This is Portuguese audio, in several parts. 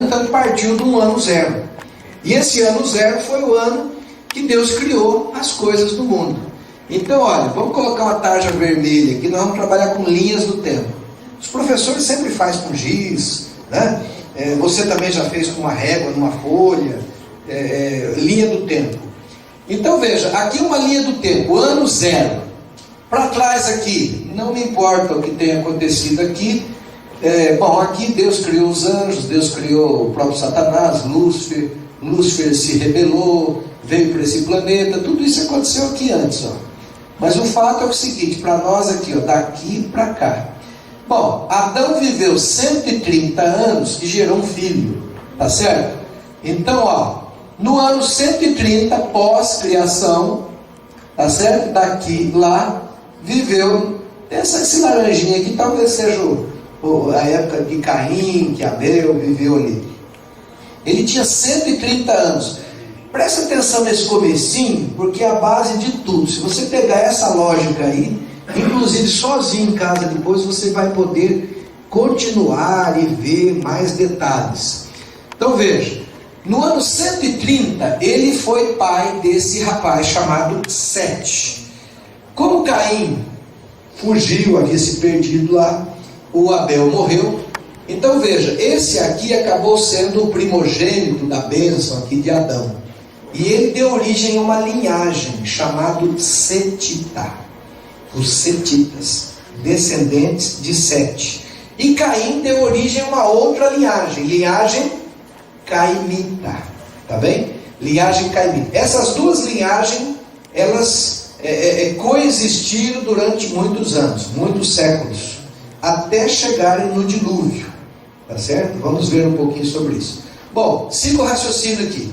Então partiu de um ano zero. E esse ano zero foi o ano que Deus criou as coisas do mundo. Então, olha, vamos colocar uma tarja vermelha aqui, nós vamos trabalhar com linhas do tempo. Os professores sempre fazem com giz, né? Você também já fez com uma régua, numa folha, linha do tempo. Então veja, aqui uma linha do tempo, ano zero. Para trás aqui, não me importa o que tenha acontecido aqui. Bom, aqui Deus criou os anjos, Deus criou o próprio Satanás, Lúcifer se rebelou, veio para esse planeta, tudo isso aconteceu aqui antes, ó. Mas o fato é o seguinte, para nós aqui, ó, daqui para cá. Bom, Adão viveu 130 anos e gerou um filho, tá certo? Então, ó, no ano 130 pós-criação, tá certo? Daqui lá, viveu esse laranjinha aqui, talvez seja a época de Caim, que Abel viveu ali. Ele tinha 130 anos. Presta atenção nesse comecinho, porque é a base de tudo. Se você pegar essa lógica aí, inclusive sozinho em casa depois, você vai poder continuar e ver mais detalhes. Então veja, no ano 130, ele foi pai desse rapaz chamado Sete. Como Caim fugiu, havia se perdido lá, o Abel morreu. Então veja, esse aqui acabou sendo o primogênito da bênção aqui de Adão. E ele deu origem a uma linhagem chamada Setita. Os Setitas, descendentes de Sete. E Caim deu origem a uma outra linhagem Caimita. Tá bem? Linhagem Caimita. Essas duas linhagens, elas coexistiram durante muitos anos, muitos séculos, até chegarem no dilúvio. Tá certo? Vamos ver um pouquinho sobre isso. Bom, siga o raciocínio aqui.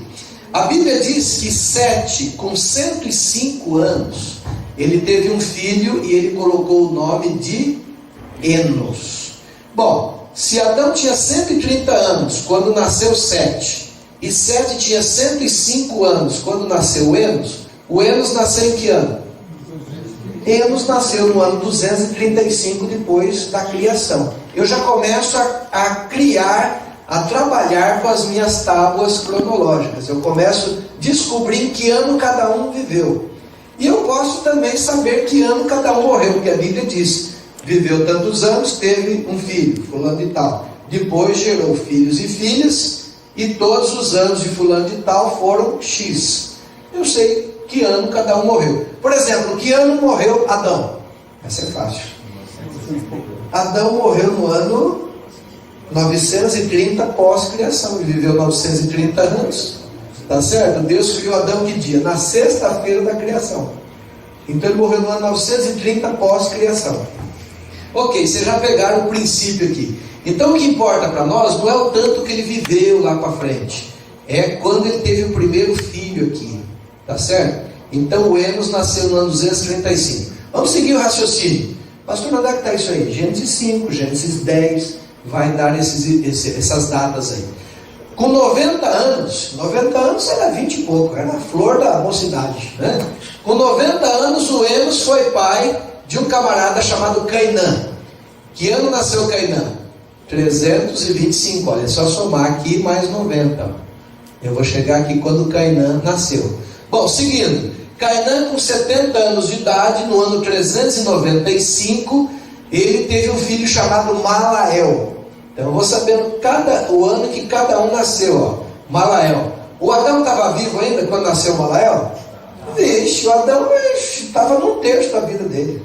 A Bíblia diz que Sete, com 105 anos, ele teve um filho e ele colocou o nome de Enos. Bom, se Adão tinha 130 anos quando nasceu Sete, e Sete tinha 105 anos quando nasceu Enos, o Enos nasceu em que ano? Enos nasceu no ano 235 depois da criação. Eu já começo a criar, a trabalhar com as minhas tábuas cronológicas. Eu começo a descobrir em que ano cada um viveu. E eu posso também saber que ano cada um morreu, porque a Bíblia diz, viveu tantos anos, teve um filho, fulano de tal. Depois gerou filhos e filhas, e todos os anos de fulano de tal foram X. Eu sei que ano cada um morreu. Por exemplo, que ano morreu Adão? Essa é fácil. Adão morreu no ano 930 pós-criação, ele viveu 930 anos, tá certo? Deus criou Adão que dia? Na sexta-feira da criação. Então ele morreu no ano 930 pós-criação. Ok, vocês já pegaram o princípio aqui. Então o que importa para nós não é o tanto que ele viveu lá para frente, é quando ele teve o primeiro filho aqui, tá certo? Então o Enos nasceu no ano 235. Vamos seguir o raciocínio. Pastor, onde é que está isso aí? Gênesis 5, Gênesis 10, vai dar essas datas aí. Com 90 anos era 20 e pouco, era a flor da mocidade, né? Com 90 anos o Enos foi pai de um camarada chamado Cainã. Que ano nasceu Cainã? 325, olha, é só somar aqui mais 90. Eu vou chegar aqui quando Cainã nasceu. Bom, seguindo, Cainã com 70 anos de idade, no ano 395, ele teve um filho chamado Malael. Então eu vou sabendo o ano que cada um nasceu, ó. Malael. O Adão estava vivo ainda quando nasceu Malael? Vixe, o Adão estava num terço da vida dele.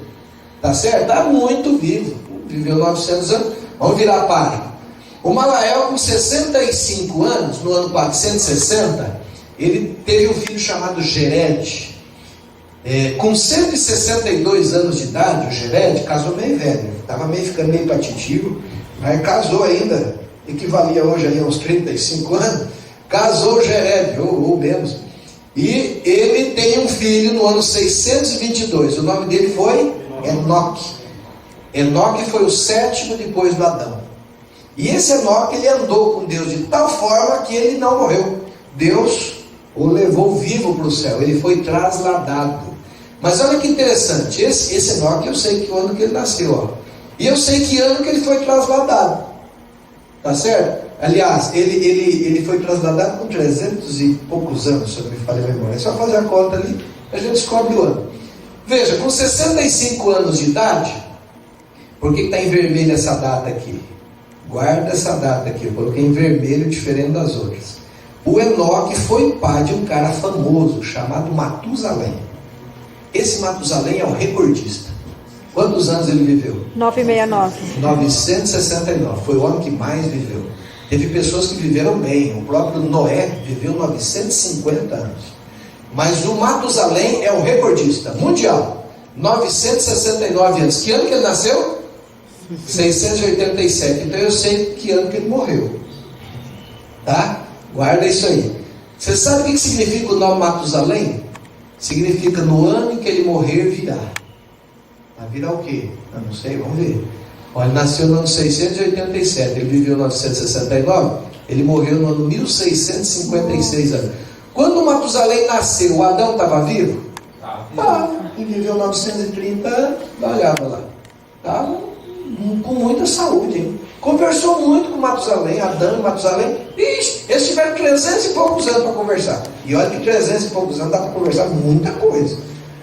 Tá certo? Está muito vivo. Viveu 900 anos. Vamos virar a página. O Malael com 65 anos, no ano 460, ele teve um filho chamado Jered. Com 162 anos de idade, o Jered casou meio velho, estava ficando meio patitivo, mas casou ainda, equivalia hoje a uns 35 anos, casou o Jered, ou menos, e ele tem um filho no ano 622, o nome dele foi Enoque. Enoque foi o sétimo depois do Adão, e esse Enoque, ele andou com Deus de tal forma que ele não morreu. Deus o levou vivo para o céu, ele foi trasladado. Mas olha que interessante, esse Enoque eu sei que ano que ele nasceu, ó. E eu sei que ano que ele foi trasladado, tá certo? Aliás, ele foi trasladado com 300 e poucos anos, se eu não me falha a memória. É só fazer a conta ali, a gente descobre o ano. Veja, com 65 anos de idade, por que está em vermelho essa data aqui? Guarda essa data aqui, eu coloquei em vermelho diferente das outras. O Enoque foi pai de um cara famoso, chamado Matusalém. Esse Matusalém é o recordista. Quantos anos ele viveu? 969. 969, foi o homem que mais viveu. Teve pessoas que viveram bem, o próprio Noé viveu 950 anos. Mas o Matusalém é o recordista mundial, 969 anos. Que ano que ele nasceu? 687. Então eu sei que ano que ele morreu. Tá? Guarda isso aí. Você sabe o que significa o nome Matusalém? Significa no ano em que ele morrer virá. Vai virar o quê? Eu não sei, vamos ver. Ele nasceu no ano 687, ele viveu em 969, ele morreu no ano 1656 anos. Quando o Matusalém nasceu, o Adão estava vivo? Estava. E viveu 930 anos, dá uma olhada lá. Estava com muita saúde, hein? Conversou muito com Matusalém, Adão e Matusalém. Ixi, eles tiveram 300 e poucos anos para conversar. E olha que 300 e poucos anos dá para conversar muita coisa.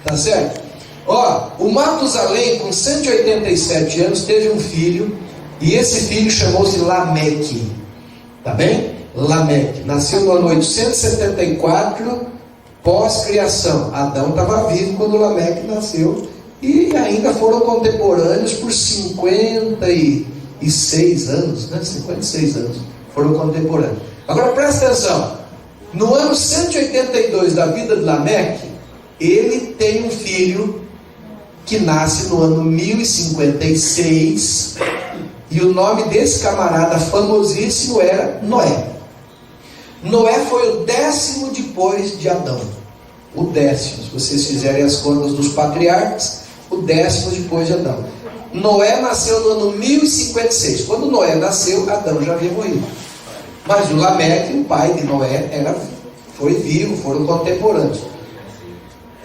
Tá certo? Ó, o Matusalém, com 187 anos, teve um filho. E esse filho chamou-se Lameque. Tá bem? Lameque. Nasceu no ano 874, pós-criação. Adão estava vivo quando Lameque nasceu. E ainda foram contemporâneos por 56 anos, né? 56 anos foram contemporâneos. Agora presta atenção. No ano 182 da vida de Lameque, ele tem um filho que nasce no ano 1056, e o nome desse camarada famosíssimo era Noé. Noé foi o 10º depois de Adão. O 10º, se vocês fizerem as contas dos patriarcas, o 10º depois de Adão. Noé nasceu no ano 1056. Quando Noé nasceu, Adão já havia morrido. Mas o Lameque, o pai de Noé, foi vivo, foram contemporâneos.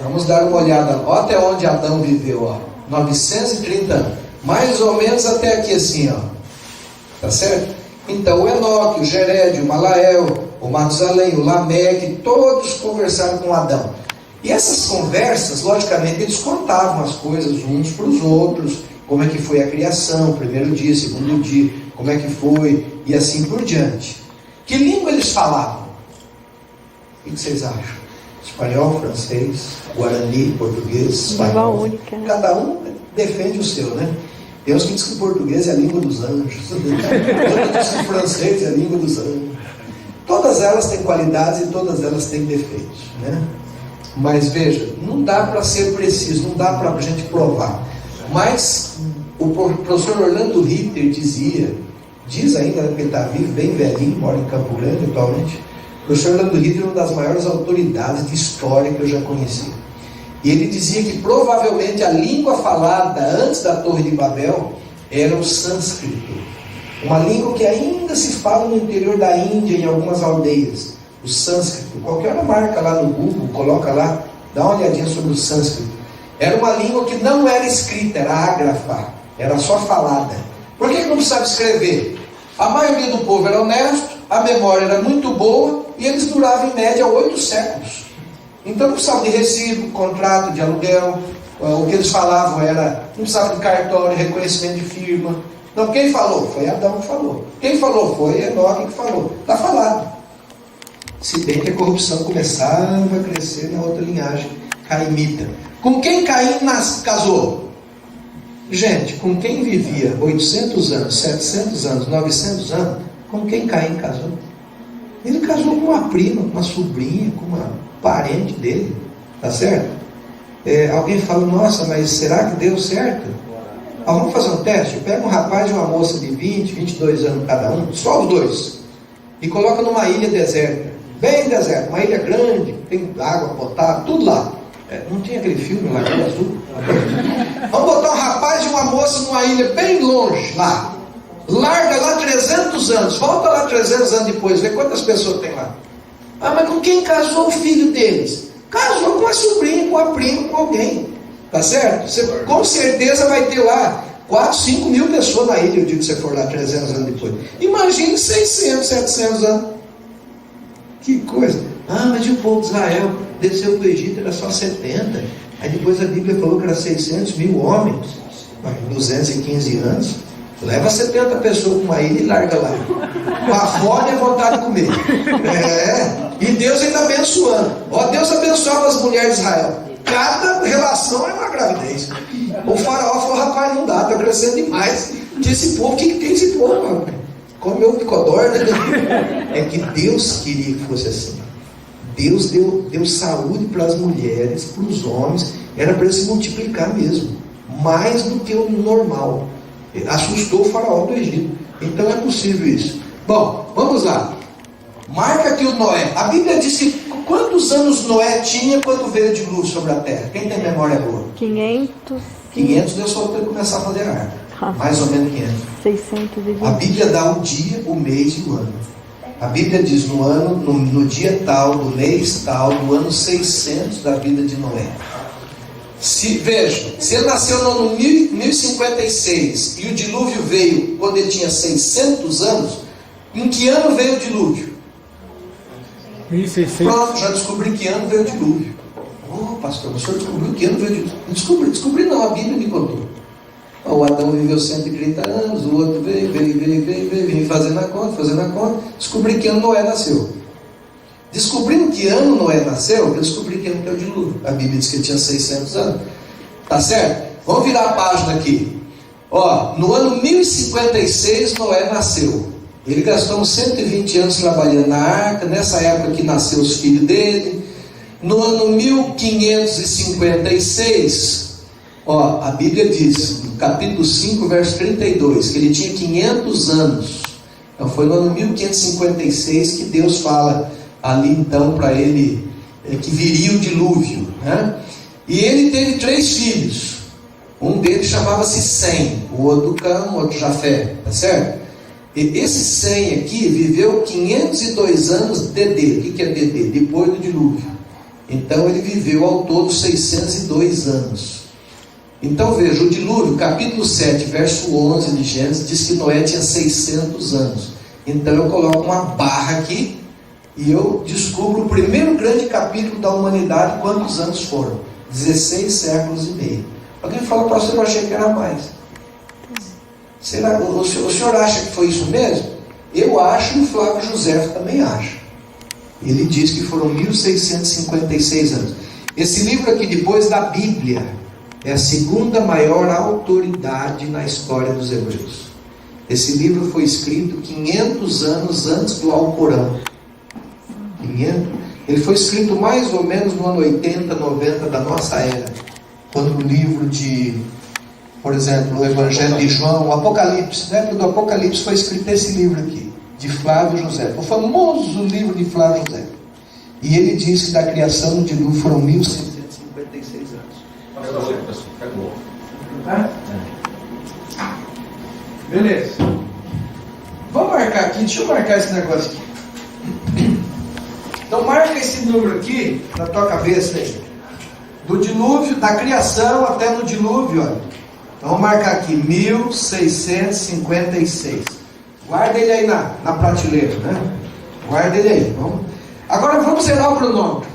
Vamos dar uma olhada, ó, até onde Adão viveu, ó, 930 anos, mais ou menos até aqui assim, ó, tá certo? Então o Enoque, o Jered, o Malael, o Matusalém, o Lameque, todos conversaram com Adão. E essas conversas, logicamente, eles contavam as coisas uns para os outros, como é que foi a criação, primeiro dia, segundo dia, como é que foi, e assim por diante. Que língua eles falavam? O que vocês acham? Espanhol, francês, guarani, português, espanhol. Língua única, né? Cada um defende o seu, né? Tem uns que dizem que o português é a língua dos anjos. Outros dizem que o francês é a língua dos anjos. Todas elas têm qualidades e todas elas têm defeitos, né? Mas veja, não dá para ser preciso, não dá para a gente provar. Mas o professor Orlando Ritter diz ainda que ele está vivo, bem velhinho, mora em Campo Grande atualmente. O professor Orlando Ritter é uma das maiores autoridades de história que eu já conheci. E ele dizia que provavelmente a língua falada antes da Torre de Babel era o sânscrito. Uma língua que ainda se fala no interior da Índia, em algumas aldeias. O sânscrito. Qualquer uma marca lá no Google, coloca lá, dá uma olhadinha sobre o sânscrito. Era uma língua que não era escrita, era ágrafa, era só falada. Por que não precisava escrever? A maioria do povo era honesto, a memória era muito boa e eles duravam em média 8 séculos. Então não precisava de recibo, contrato de aluguel, o que eles falavam era, não precisava de cartório, reconhecimento de firma. Não, quem falou? Foi Adão que falou. Quem falou? Foi Enoque que falou. Está falado. Se bem que a corrupção começava a crescer na outra linhagem caimita. Com quem Caim casou? Gente, com quem vivia 800 anos, 700 anos, 900 anos, com quem Caim casou? Ele casou com uma prima, com uma sobrinha, com uma parente dele, tá certo? Alguém fala, nossa, mas será que deu certo? Vamos fazer um teste? Pega um rapaz e uma moça de 20, 22 anos cada um, só os dois, e coloca numa ilha deserta, bem deserta, uma ilha grande, tem água potável, tudo lá. Não tinha aquele filme lá, aquele azul? Vamos botar um rapaz e uma moça numa ilha bem longe, lá. Larga lá 300 anos, volta lá 300 anos depois, vê quantas pessoas tem lá. Ah, mas com quem casou o filho deles? Casou com a sobrinha, com a prima, com alguém. Tá certo? Você com certeza vai ter lá 4, 5 mil pessoas na ilha, eu digo que você for lá 300 anos depois. Imagine 600, 700 anos. Que coisa. Mas e o povo de Israel desceu do Egito, era só 70. Aí depois a Bíblia falou que era 600 mil homens. 215 anos. Leva 70 pessoas para uma ilha e larga lá. Com a fome e a vontade de comer. E Deus ainda abençoando. Deus abençoava as mulheres de Israel. Cada relação é uma gravidez. O faraó falou: rapaz, não dá, está crescendo demais. Que esse povo, o que tem esse povo? Comeu de codorna, né? É que Deus queria que fosse assim. Deus deu saúde para as mulheres, para os homens. Era para se multiplicar mesmo. Mais do que o normal. Assustou o faraó do Egito. Então é possível isso. Bom, vamos lá. Marca aqui o Noé. A Bíblia diz que quantos anos Noé tinha quando veio de luz sobre a terra? Quem tem memória boa? 500. 500 Deus só para começar a fazer arca. Mais ou menos 500. 620. A Bíblia dá o dia, o mês e o ano. A Bíblia diz no dia tal, do mês tal, do ano 600 da vida de Noé. Veja, se ele nasceu no ano 1056 e o dilúvio veio quando ele tinha 600 anos, em que ano veio o dilúvio? 1600. Pronto, já descobri que ano veio o dilúvio. Pastor, o senhor descobriu que ano veio o dilúvio? Descobri não, a Bíblia me contou. O Adão viveu 130 anos, o outro veio fazendo a conta, descobri que ano Noé nasceu. Descobrindo que ano Noé nasceu, eu descobri que ano que é o dilúvio. A Bíblia diz que ele tinha 600 anos. Tá certo? Vamos virar a página aqui. No ano 1056 Noé nasceu. Ele gastou uns 120 anos trabalhando na arca. Nessa época que nasceu os filhos dele. No ano 1556, a Bíblia diz, no capítulo 5, verso 32, que ele tinha 500 anos. Então foi no ano 1556 que Deus fala ali então para ele que viria o dilúvio, né? E ele teve 3 filhos. Um deles chamava-se Sem, o outro Cam, o outro Jafé, tá certo? E esse Sem aqui viveu 502 anos DD. O que é DD? Depois do dilúvio. Então ele viveu ao todo 602 anos. Então veja, o dilúvio, capítulo 7, verso 11 de Gênesis, diz que Noé tinha 600 anos. Então eu coloco uma barra aqui e eu descubro o primeiro grande capítulo da humanidade. Quantos anos foram? 16 séculos e meio. Alguém fala: pastor, eu achei que era mais. Será? O senhor acha que foi isso mesmo? Eu acho e o Flávio José também acha. Ele diz que foram 1656 anos. Esse livro aqui, depois da Bíblia, é a segunda maior autoridade na história dos hebreus. Esse livro foi escrito 500 anos antes do Alcorão. 500. Ele foi escrito mais ou menos no ano 80, 90 da nossa era. Quando o livro por exemplo, o Evangelho de João, o Apocalipse, dentro do Apocalipse foi escrito esse livro aqui, de Flávio José, o famoso livro de Flávio José. E ele diz que da criação do dilúvio foram 1656 anos. Tá? Beleza. Vamos marcar aqui, deixa eu marcar esse negócio aqui. Então marca esse número aqui na tua cabeça aí. Do dilúvio, da criação até no dilúvio, olha. Então vamos marcar aqui 1656. Guarda ele aí na prateleira, né? Guarda ele aí. Agora vamos zerar o cronômetro.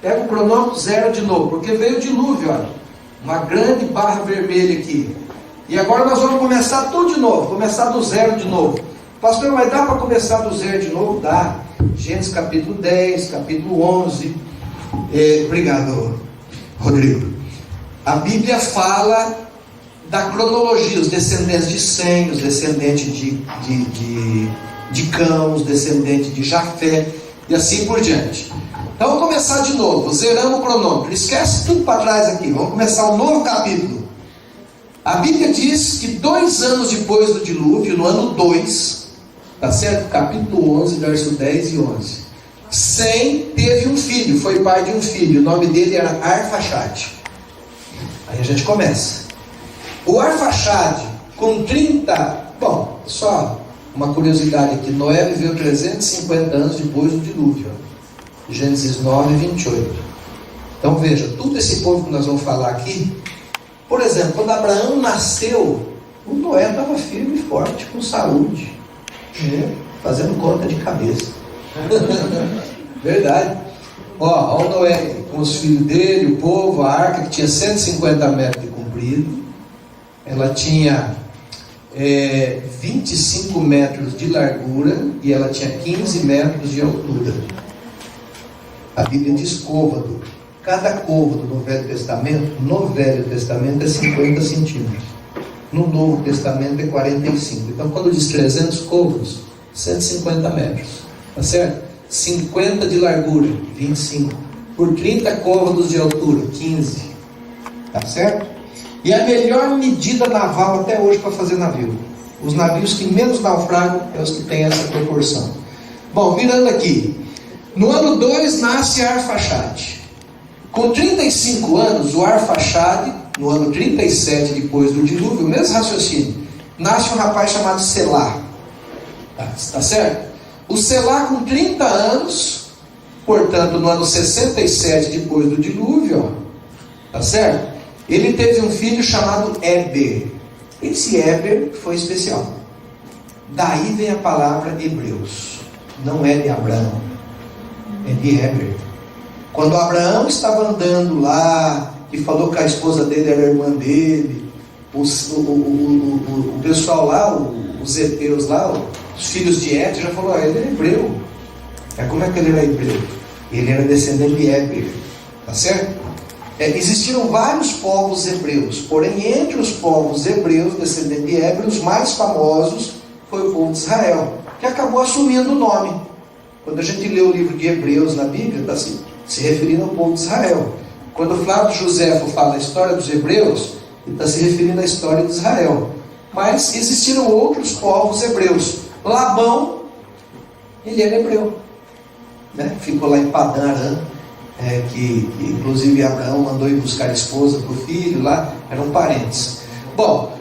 Pega o cronômetro, zero de novo, porque veio o dilúvio, olha. Uma grande barra vermelha aqui. E agora nós vamos começar tudo de novo, começar do zero de novo. Pastor, mas dá para começar do zero de novo? Dá. Gênesis capítulo 10, capítulo 11. Obrigado, Rodrigo. A Bíblia fala da cronologia, os descendentes de Sem, os descendentes de Cão, os descendentes de Jafé, e assim por diante. Então vamos começar de novo, zeramos o cronômetro, esquece tudo para trás aqui, vamos começar um novo capítulo. A Bíblia diz que 2 anos depois do dilúvio, no ano 2, tá certo? Capítulo 11, verso 10 e 11. Sem teve um filho, foi pai de um filho, o nome dele era Arfaxade. Aí a gente começa. O Arfaxade, com 30... Bom, só uma curiosidade aqui. Noé viveu 350 anos depois do dilúvio. Gênesis 9, 28. Então veja, todo esse povo que nós vamos falar aqui Por exemplo, quando Abraão nasceu, o Noé estava firme e forte, com saúde, fazendo conta de cabeça. Verdade. Ó o Noé com os filhos dele, o povo, a arca que tinha 150 metros de comprido, ela tinha 25 metros de largura e ela tinha 15 metros de altura. A Bíblia diz côvado. Cada côvado no Velho Testamento é 50 centímetros. No Novo Testamento é 45. Então, quando diz 300 côvados, 150 metros. Tá certo? 50 de largura, 25. Por 30 côvados de altura, 15. Tá certo? E a melhor medida naval até hoje para fazer navio. Os navios que menos naufragam é os que têm essa proporção. Bom, virando aqui. No ano 2 nasce Arfaxade. Com 35 anos, o Arfaxade, no ano 37 depois do dilúvio, o mesmo raciocínio, nasce um rapaz chamado Selá. Tá certo? O Selá, com 30 anos, portanto, no ano 67 depois do dilúvio, tá certo? Ele teve um filho chamado Éber. Esse Éber foi especial. Daí vem a palavra Hebreus. Não é de Abraão, é de Éber. Quando Abraão estava andando lá, e falou que a esposa dele era a irmã dele, o pessoal lá, os heteus lá, os filhos de Et, já falou, ele é hebreu. Como é que ele era hebreu? Ele era descendente de Éber. Tá certo? Existiram vários povos hebreus, porém entre os povos hebreus, descendentes de Éber, os mais famosos foi o povo de Israel, que acabou assumindo o nome. Quando a gente lê o livro de Hebreus na Bíblia, está se referindo ao povo de Israel. Quando o Flávio Josefo fala a história dos hebreus, ele está se referindo à história de Israel. Mas existiram outros povos hebreus. Labão, ele era hebreu, né? Ficou lá em Padã Arã, que inclusive Abraão mandou ir buscar esposa para o filho lá, eram parentes. Bom,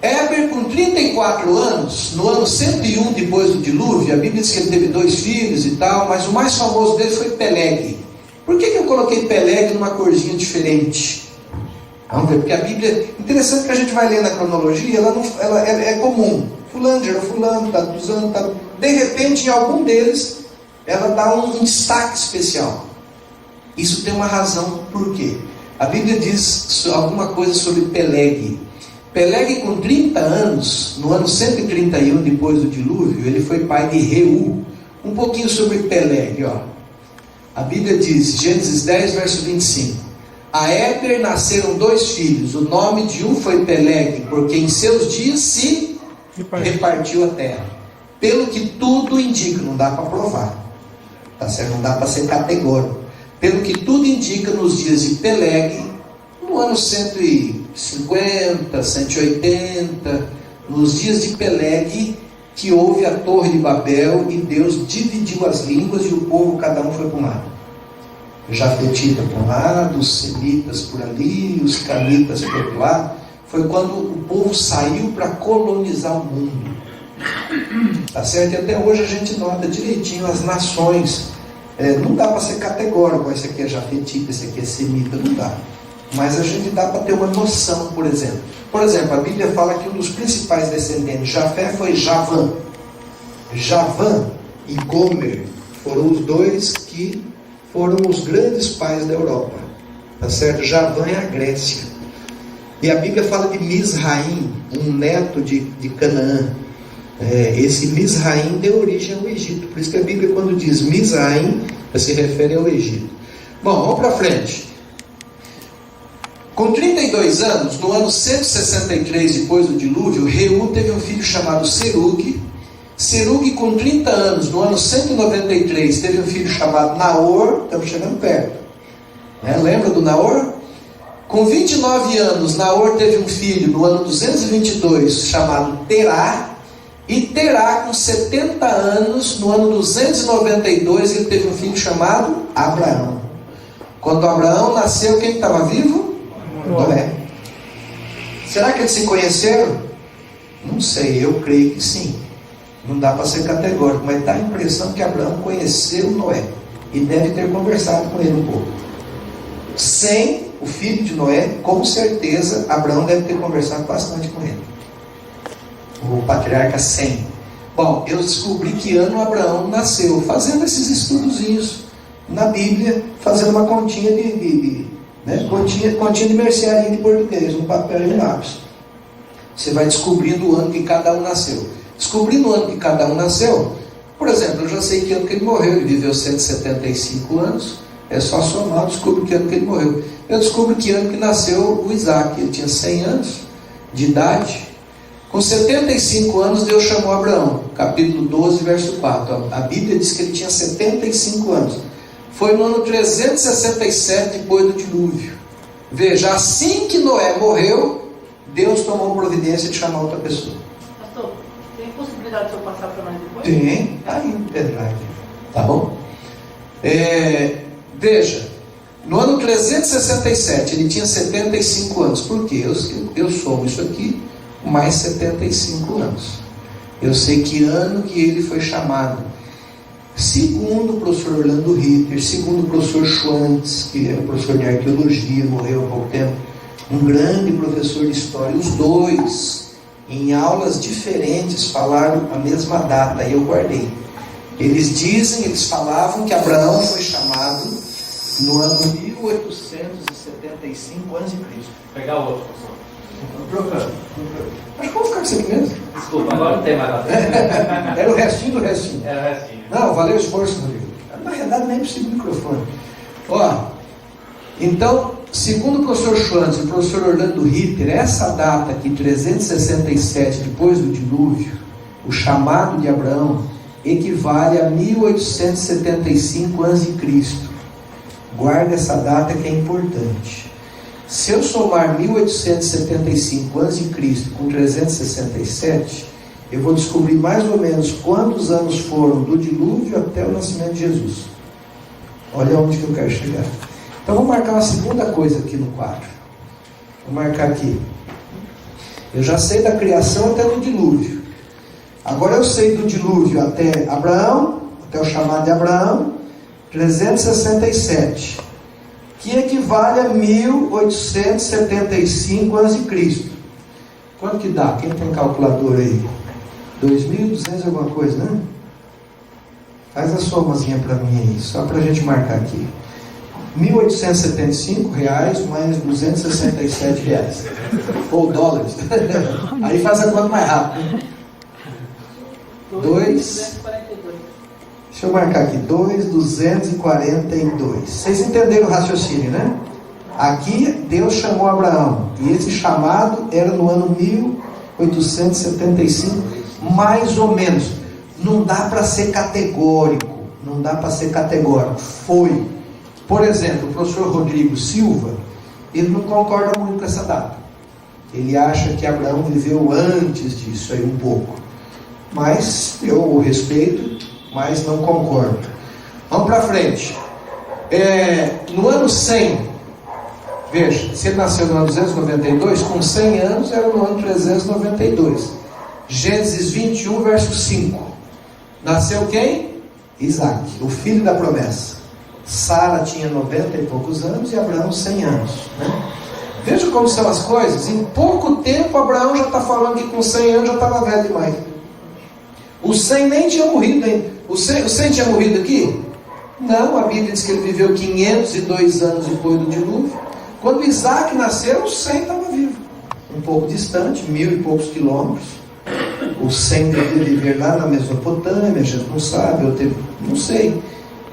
Éber, com 34 anos, no ano 101 depois do dilúvio, a Bíblia diz que ele teve 2 filhos e tal, mas o mais famoso dele foi Peleg. Por que eu coloquei Peleg numa corzinha diferente? Vamos ver, porque a Bíblia, interessante que a gente vai ler na cronologia, ela é comum. Fulano gerou fulano, está usando, tá. De repente, em algum deles, ela dá um destaque especial. Isso tem uma razão, por quê? A Bíblia diz alguma coisa sobre Peleg. Peleg, com 30 anos, no ano 131 depois do dilúvio, ele foi pai de Reu. Um pouquinho sobre Peleg, ó. A Bíblia diz, Gênesis 10, verso 25. A Éber nasceram 2 filhos. O nome de um foi Peleg, porque em seus dias se repartiu a terra. Pelo que tudo indica, não dá para provar, tá certo? Não dá para ser categórico. Pelo que tudo indica, nos dias de Peleg, no ano 150, 180, nos dias de Peleg, que houve a Torre de Babel e Deus dividiu as línguas e o povo, cada um foi para um lado. Jafetita para um lado, os semitas por ali, os canitas por outro lado. Foi quando o povo saiu para colonizar o mundo. Tá certo? E até hoje a gente nota direitinho as nações. Não dá para ser categórico, esse aqui é Jafetita, esse aqui é semita, não dá. Mas a gente dá para ter uma noção, por exemplo. Por exemplo, a Bíblia fala que um dos principais descendentes de Jafé foi Javã. Javã e Gomer foram os 2 que foram os grandes pais da Europa. Tá certo? Javã é a Grécia. E a Bíblia fala de Misraim, um neto de Canaã. Esse Misraim deu origem ao Egito. Por isso que a Bíblia, quando diz Misraim, se refere ao Egito. Bom, vamos para frente. Com 32 anos, no ano 163 depois do dilúvio, Reu teve um filho chamado Serug. Serug, com 30 anos, no ano 193, teve um filho chamado Naor. Estamos chegando perto, lembra do Naor? Com 29 anos, Naor teve um filho no ano 222 chamado Terá. E Terá, com 70 anos, no ano 292, ele teve um filho chamado Abraão. Quando Abraão nasceu, quem estava vivo? Noé. Será que eles se conheceram? Não sei, eu creio que sim. Não dá para ser categórico, mas dá a impressão que Abraão conheceu Noé e deve ter conversado com ele um pouco, sem o filho de Noé, com certeza, Abraão deve ter conversado bastante com ele. O patriarca Sem. Bom, eu descobri que ano Abraão nasceu, fazendo esses estudozinhos na Bíblia, fazendo uma continha continha de mercearia de português, um papel e um lápis. Você vai descobrindo o ano que cada um nasceu. Descobrindo o ano que cada um nasceu, por exemplo, eu já sei que ano que ele morreu, ele viveu 175 anos, é só somar, eu descubro que ano que ele morreu. Eu descubro que ano que nasceu o Isaac, ele tinha 100 anos de idade. Com 75 anos Deus chamou Abraão, capítulo 12, verso 4. A Bíblia diz que ele tinha 75 anos. Foi no ano 367 depois do dilúvio. Veja, assim que Noé morreu, Deus tomou providência de chamar outra pessoa. Pastor, tem possibilidade de eu passar para nós depois? Tem, aí o pendrive. Tá bom? Veja, no ano 367 ele tinha 75 anos. Por quê? Eu somo isso aqui mais 75 anos. Eu sei que ano que ele foi chamado. Segundo o professor Orlando Ritter, segundo o professor Schwantz, que é um professor de arqueologia, morreu há pouco tempo, um grande professor de história, os dois, em aulas diferentes, falaram a mesma data, e eu guardei. Eles falavam que Abraão foi chamado no ano 1875 a.C. Pegar o outro, professor. Trocando. Acho que vou ficar com isso aqui mesmo. Desculpa, agora não tem mais nada. Era o restinho do restinho. Era o restinho. Não, valeu o esforço, Rodrigo. Na realidade, nem precisa do microfone. Então, segundo o professor Schwantz e o professor Orlando Ritter, essa data aqui, 367 depois do dilúvio, o chamado de Abraão, equivale a 1875 a.C. Guarda essa data que é importante. Se eu somar 1875 a.C. com 367, eu vou descobrir mais ou menos quantos anos foram do dilúvio até o nascimento de Jesus. Olha onde que eu quero chegar. Então vou marcar uma segunda coisa aqui no quadro. Vou marcar aqui. Eu já sei da criação até o dilúvio. Agora eu sei do dilúvio até Abraão, até o chamado de Abraão, 367, que equivale a 1875 a.C. Quanto que dá? Quem tem calculadora aí? 2.200 alguma coisa, né? Faz a somazinha para mim aí, só para a gente marcar aqui. R$1.875 mais R$267. Ou dólares. Aí faz a conta mais rápido. 242. Deixa eu marcar aqui, 2.242. Vocês entenderam o raciocínio, né? Aqui Deus chamou Abraão, e esse chamado era no ano 1875, mais ou menos. Não dá para ser categórico, foi. Por exemplo, o professor Rodrigo Silva, ele não concorda muito com essa data. Ele acha que Abraão viveu antes disso aí um pouco. Mas eu o respeito, mas não concordo. Vamos para frente. No ano 100, veja, se ele nasceu no ano 292, com 100 anos era no ano 392. Gênesis 21, verso 5. Nasceu quem? Isaac, o filho da promessa. Sara tinha 90 e poucos anos e Abraão 100 anos, né? Veja como são as coisas. Em pouco tempo Abraão já está falando que com 100 anos já estava velho demais. O 100 nem tinha morrido ainda. O 100 tinha morrido aqui? Não, a Bíblia diz que ele viveu 502 anos depois do dilúvio. Quando Isaac nasceu, o 100 estava vivo. Um pouco distante, 1.000 e poucos quilômetros. O 100 devia viver lá na Mesopotâmia, a gente não sabe, não sei.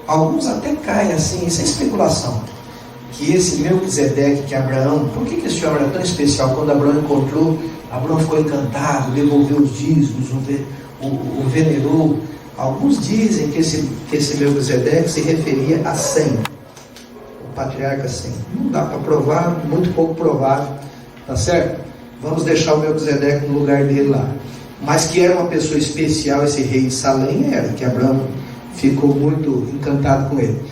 Alguns até caem assim, isso é especulação. Que esse Melquisedeque, que Abraão, por que esse homem era tão especial? Quando Abraão encontrou, Abraão ficou encantado, devolveu os dízimos, o venerou. Alguns dizem que esse Melquisedeque se referia a 100, o patriarca 100. Não dá para provar, muito pouco provável, tá certo? Vamos deixar o Melquisedeque no lugar dele lá. Mas que era uma pessoa especial, esse rei de Salém era, que Abraão ficou muito encantado com ele.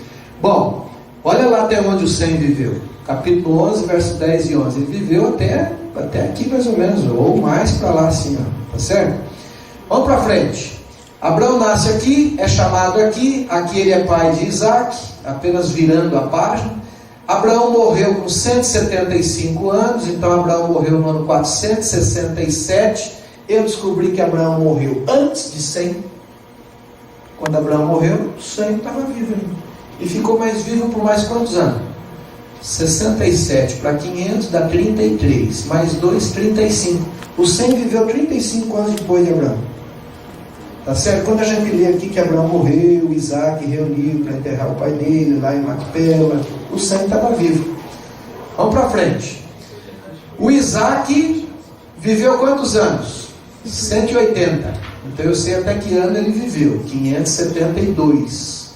Bom, olha lá até onde o 100 viveu. Capítulo 11, verso 10 e 11. Ele viveu até aqui mais ou menos, ou mais para lá assim, ó, tá certo? Vamos para frente. Abraão nasce aqui, é chamado aqui ele é pai de Isaac, apenas virando a página. Abraão morreu com 175 anos, então Abraão morreu no ano 467. Eu descobri que Abraão morreu antes de 100. Quando Abraão morreu, 100 estava vivo ainda. E ficou mais vivo por mais quantos anos? 67 para 500 dá 33, mais 2, 35. O 100 viveu 35 anos depois de Abraão. Tá certo? Quando a gente lê aqui que Abraão morreu, Isaac reuniu para enterrar o pai dele lá em Macpela, o 100 estava vivo. Vamos para frente. O Isaac viveu quantos anos? 180. Então eu sei até que ano ele viveu. 572.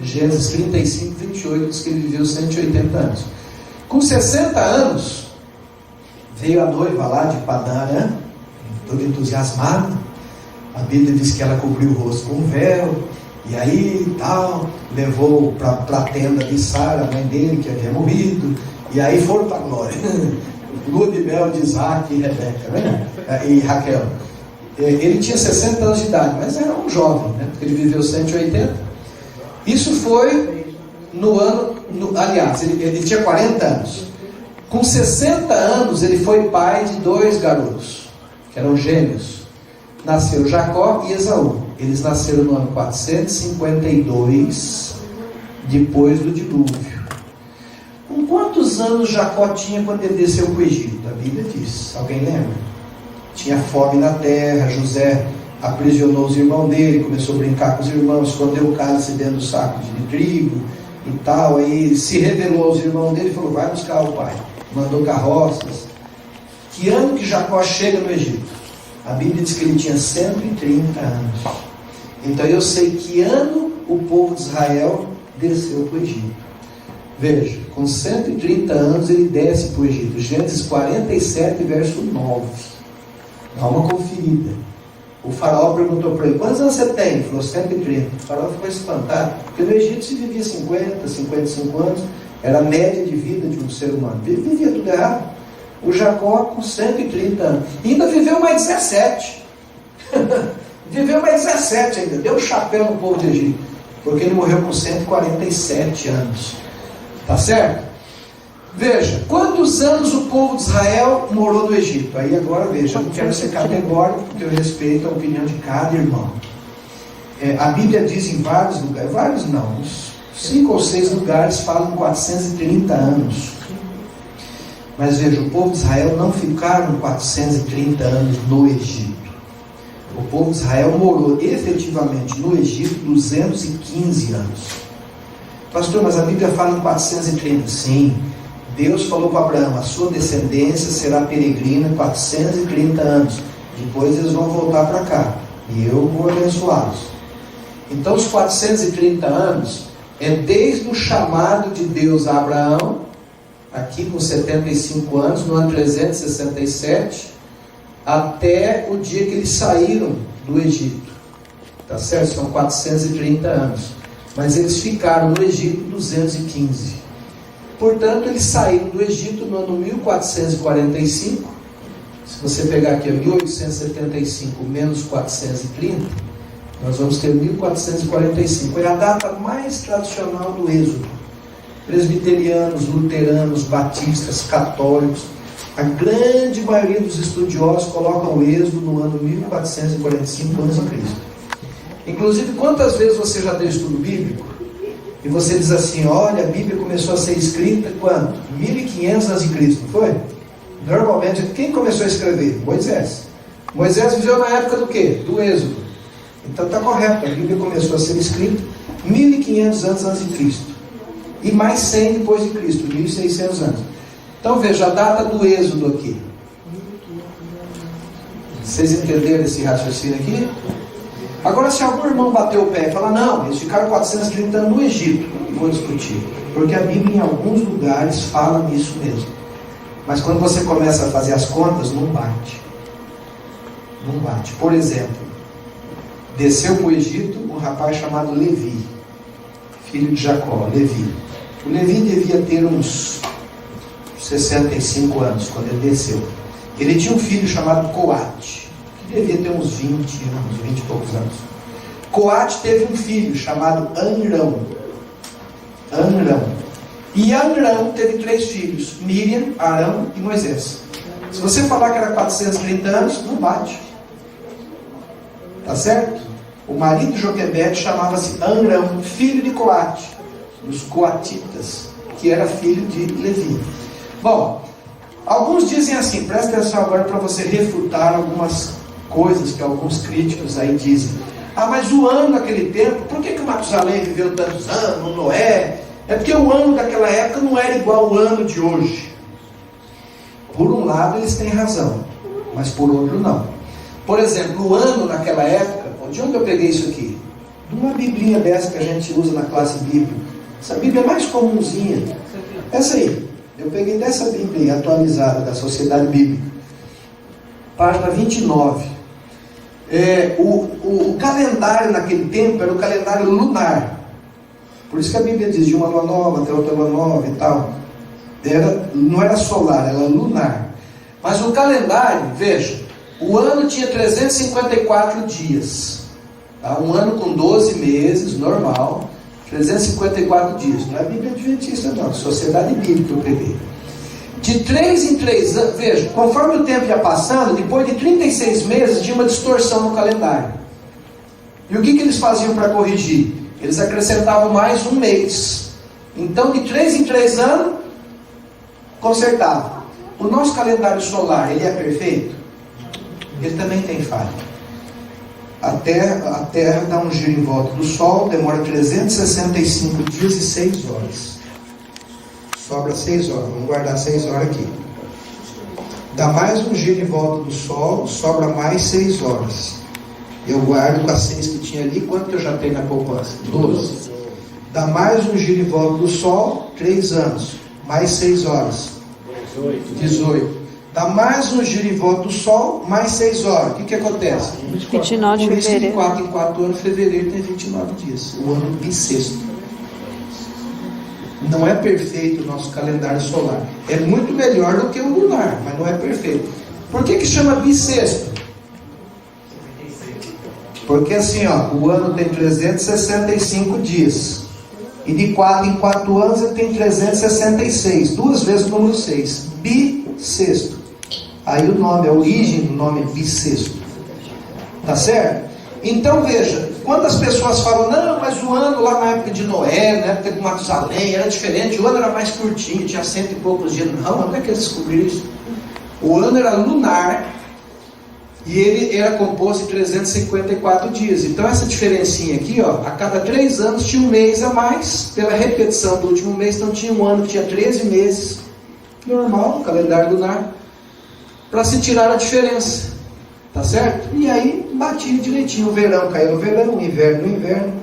Gênesis 35, 28 diz que ele viveu 180 anos. Com 60 anos, veio a noiva lá de Padã Arã, toda entusiasmada. A Bíblia diz que ela cobriu o rosto com um véu, e aí tal, levou para a tenda de Sara, a mãe dele, que havia morrido, e aí foram para a glória. Lua de mel de Isaac e Rebeca, né? E Raquel. Ele tinha 60 anos de idade, mas era um jovem, né? Porque ele viveu 180. Isso foi no ano, aliás, ele tinha 40 anos. Com 60 anos, ele foi pai de 2 garotos, que eram gêmeos. Nasceu Jacó e Esaú. Eles nasceram no ano 452, depois do dilúvio. Com quantos anos Jacó tinha quando ele desceu para o Egito? A Bíblia diz. Alguém lembra? Tinha fome na terra. José aprisionou os irmãos dele, começou a brincar com os irmãos, escondeu o cálice dentro do saco de trigo e tal. Aí se revelou aos irmãos dele e falou: vai buscar o pai. Mandou carroças. Que ano que Jacó chega no Egito? A Bíblia diz que ele tinha 130 anos. Então eu sei que ano o povo de Israel desceu para o Egito. Veja, com 130 anos ele desce para o Egito. Gênesis 47, verso 9. Dá uma conferida. O faraó perguntou para ele: quantos anos você tem? Ele falou: 130. O faraó ficou espantado, porque no Egito se vivia 50, 55 anos. Era a média de vida de um ser humano. Vivia tudo errado. O Jacó com 130 anos. E ainda viveu mais 17. Viveu mais 17 ainda. Deu um chapéu no povo de Egito. Porque ele morreu com 147 anos. Tá certo? Veja, quantos anos o povo de Israel morou no Egito? Aí agora veja, eu não quero ser categórico, porque eu respeito a opinião de cada irmão. A Bíblia diz em vários lugares, vários não, uns 5 ou 6 lugares falam 430 anos. Mas veja, o povo de Israel não ficaram 430 anos no Egito. O povo de Israel morou efetivamente no Egito 215 anos. Pastor, mas a Bíblia fala em 430. Sim, Deus falou para Abraão: a sua descendência será peregrina 430 anos. Depois eles vão voltar para cá. E eu vou abençoá-los. Então os 430 anos é desde o chamado de Deus a Abraão, aqui com 75 anos, no ano 367, até o dia que eles saíram do Egito. Tá certo? São 430 anos. Mas eles ficaram no Egito 215. Portanto, eles saíram do Egito no ano 1445. Se você pegar aqui 1875 menos 430, nós vamos ter 1445. É a data mais tradicional do Êxodo. Presbiterianos, luteranos, batistas, católicos, a grande maioria dos estudiosos colocam o Êxodo no ano 1445 a.C. Inclusive, quantas vezes você já deu estudo bíblico e você diz assim: olha, a Bíblia começou a ser escrita quando? 1500 a.C., não foi? Normalmente, quem começou a escrever? Moisés. Moisés viveu na época do quê? Do Êxodo. Então está correto, a Bíblia começou a ser escrita 1500 anos antes de Cristo. E mais 100 depois de Cristo, 1600 anos. Então veja a data do Êxodo aqui. Vocês entenderam esse raciocínio aqui? Agora, se algum irmão bater o pé e falar: não, eles ficaram 430 anos no Egito, não vou discutir, porque a Bíblia em alguns lugares fala nisso mesmo. Mas quando você começa a fazer as contas, não bate. Não bate. Por exemplo, desceu para o Egito um rapaz chamado Levi, filho de Jacó, Levi. O Levi devia ter uns 65 anos quando ele desceu. Ele tinha um filho chamado Coate, que devia ter uns 20 anos, 20 e poucos anos. Coate teve um filho chamado Amrão. E Amrão teve 3 filhos: Miriam, Arão e Moisés. Se você falar que era 430 anos, não bate. Tá certo? O marido de Joquebede chamava-se Amrão, filho de Coate, dos coatitas, que era filho de Levi. Bom, alguns dizem assim, presta atenção agora para você refutar algumas coisas que alguns críticos aí dizem. Ah, mas o ano naquele tempo, por que Matusalém viveu tantos anos, Noé? É porque o ano daquela época não era igual ao ano de hoje. Por um lado eles têm razão, mas por outro não. Por exemplo, o ano naquela época, de onde eu peguei isso aqui? De uma biblinha dessa que a gente usa na classe bíblica. Essa bíblia é mais comumzinha. Essa aí, eu peguei dessa bíblia atualizada da Sociedade Bíblica. Página 29. O calendário naquele tempo era o calendário lunar. Por isso que a Bíblia diz de uma lua nova até outra lua nova e tal. Não era solar, era lunar. Mas o calendário, veja, o ano tinha 354 dias. Tá? Um ano com 12 meses, normal. 354 dias. Não é Bíblia Adventista, não. Sociedade Bíblica eu peguei. De 3 em 3 anos, veja, conforme o tempo ia passando, depois de 36 meses, tinha uma distorção no calendário. E o que eles faziam para corrigir? Eles acrescentavam mais um mês. Então, de 3 em 3 anos, consertava. O nosso calendário solar, ele é perfeito? Ele também tem falha. A Terra dá um giro em volta do Sol, demora 365 dias e 6 horas. Sobra 6 horas, vamos guardar 6 horas aqui. Dá mais um giro em volta do Sol, sobra mais 6 horas. Eu guardo com as 6 que tinha ali, quanto eu já tenho na poupança? 12. Dá mais um giro em volta do Sol, 3 anos, mais 6 horas. 18. Dá mais um giro em volta do Sol, mais 6 horas. O que acontece? 29 de Por isso que de fevereiro. 4 em 4 anos, fevereiro tem 29 dias. O ano bissexto. Não é perfeito o nosso calendário solar. É muito melhor do que o lunar, mas não é perfeito. Por que chama bissexto? Porque assim, ó, o ano tem 365 dias. E de 4 em 4 anos ele tem 366. 2 vezes o número 6. Bissexto. Aí o nome, a origem do nome é bissexto. Tá certo? Então veja, quando as pessoas falam, não, mas o ano lá na época de Noé, na época de Matusalém, era diferente, o ano era mais curtinho, tinha 100 e poucos dias. Não, onde é que eles descobriram isso? O ano era lunar e ele era composto de 354 dias. Então essa diferencinha aqui, ó, a cada 3 anos tinha um mês a mais, pela repetição do último mês, então tinha um ano que tinha 13 meses, normal, calendário lunar, para se tirar a diferença. Tá certo? E aí batia direitinho. O verão caiu no verão, o inverno no inverno.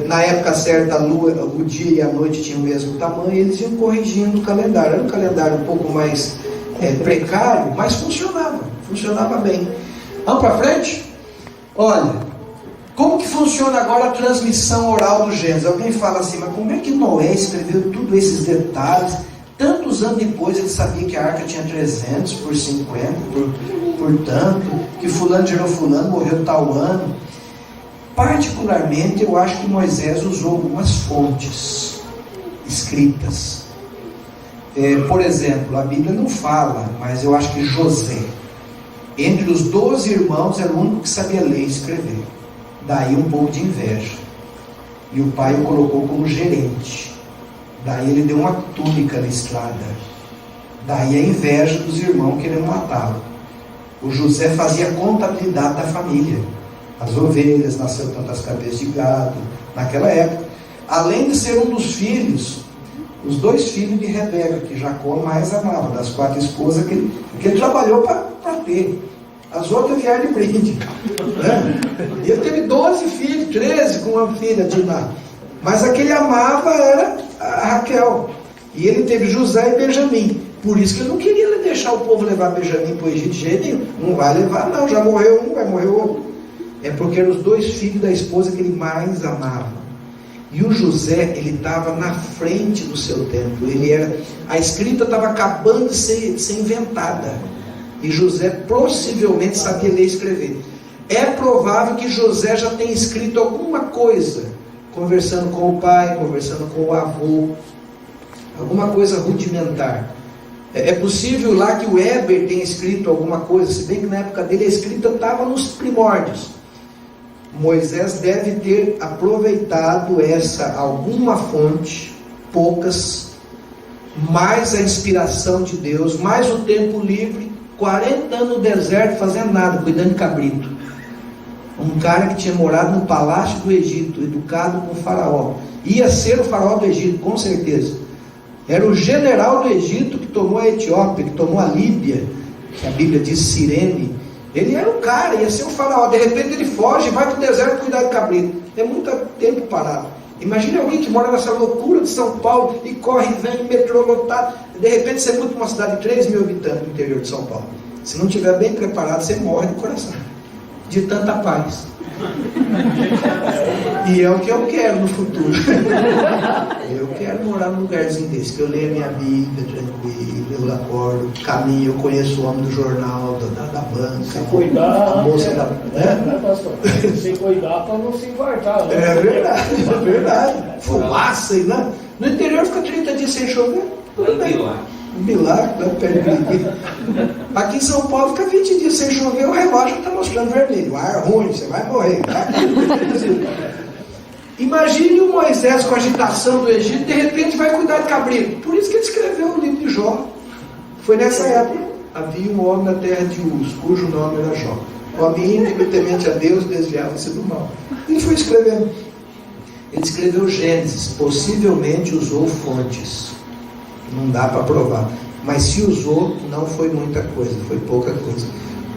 Na época certa, a lua, o dia e a noite tinham o mesmo tamanho, e eles iam corrigindo o calendário. Era um calendário um pouco mais precário, mas funcionava bem. Vamos para frente? Olha, como que funciona agora a transmissão oral do Gênesis? Alguém fala assim, mas como é que Noé escreveu todos esses detalhes? Tantos anos depois ele sabia que a arca tinha 300 por 50, por tanto, que fulano gerou fulano, morreu tal ano. Particularmente eu acho que Moisés usou algumas fontes escritas. Por exemplo, a Bíblia não fala, mas eu acho que José, entre os 12 irmãos, era o único que sabia ler e escrever. Daí um pouco de inveja. E o pai o colocou como gerente. Daí ele deu uma túnica listrada. Daí a inveja dos irmãos querendo matá-lo. O José fazia a contabilidade da família. As ovelhas, nasceu tantas cabeças de gado, naquela época. Além de ser um dos filhos, os 2 filhos de Rebeca, que Jacó mais amava, das 4 esposas que ele trabalhou para ter. As outras vieram de brinde. Né? Ele teve 12 filhos, 13 com uma filha, Diná. Mas a que ele amava era a Raquel. E ele teve José e Benjamim. Por isso que ele não queria deixar o povo levar Benjamim para o Egito de jeito nenhum. Não vai levar, não. Já morreu um, vai morrer outro. É porque eram os 2 filhos da esposa que ele mais amava. E o José, ele estava na frente do seu tempo. A escrita estava acabando de ser inventada. E José possivelmente sabia ler e escrever. É provável que José já tenha escrito alguma coisa, conversando com o pai, conversando com o avô. alguma coisa rudimentar. É possível lá que o Weber tenha escrito alguma coisa, se bem que na época dele a escrita estava nos primórdios. Moisés deve ter aproveitado alguma fonte, poucas, mais a inspiração de Deus, mais o tempo livre, 40 anos no deserto fazendo nada, cuidando de cabrito. Um cara que tinha morado no palácio do Egito, educado com o faraó. Ia ser o faraó do Egito, com certeza. Era o general do Egito que tomou a Etiópia, que tomou a Líbia, que a Bíblia diz Cirene. Ele era o cara, ia ser o faraó. De repente ele foge e vai para o deserto cuidar de cabrito. É muito tempo parado. Imagine alguém que mora nessa loucura de São Paulo e corre e vem, metrô lotado. De repente você muda para uma cidade de 3 mil habitantes no interior de São Paulo. Se não estiver bem preparado, você morre de coração, de tanta paz. E é o que eu quero no futuro. Eu quero morar num lugarzinho desse, que eu leio a minha Bíblia tranquilo, eu acordo, caminho, eu conheço o homem do jornal, da banca, se cuidar, a moça da... Se cuidar para não se infartar, né? É verdade. Fumaça, né? No interior fica 30 dias sem chover. Tudo bem. Um milagre, aqui em São Paulo fica 20 dias sem chover, o relógio está mostrando vermelho, ar ruim, você vai morrer. Imagine o Moisés com a agitação do Egito, de repente vai cuidar de cabrito. Por isso que ele escreveu o livro de Jó. Foi nessa época, havia um homem na terra de Uz, cujo nome era Jó. Homem íntegro, temente a Deus, desviava-se do mal. Ele foi escrevendo. Ele escreveu Gênesis, possivelmente usou fontes. Não dá para provar, mas se usou, não foi muita coisa, foi pouca coisa.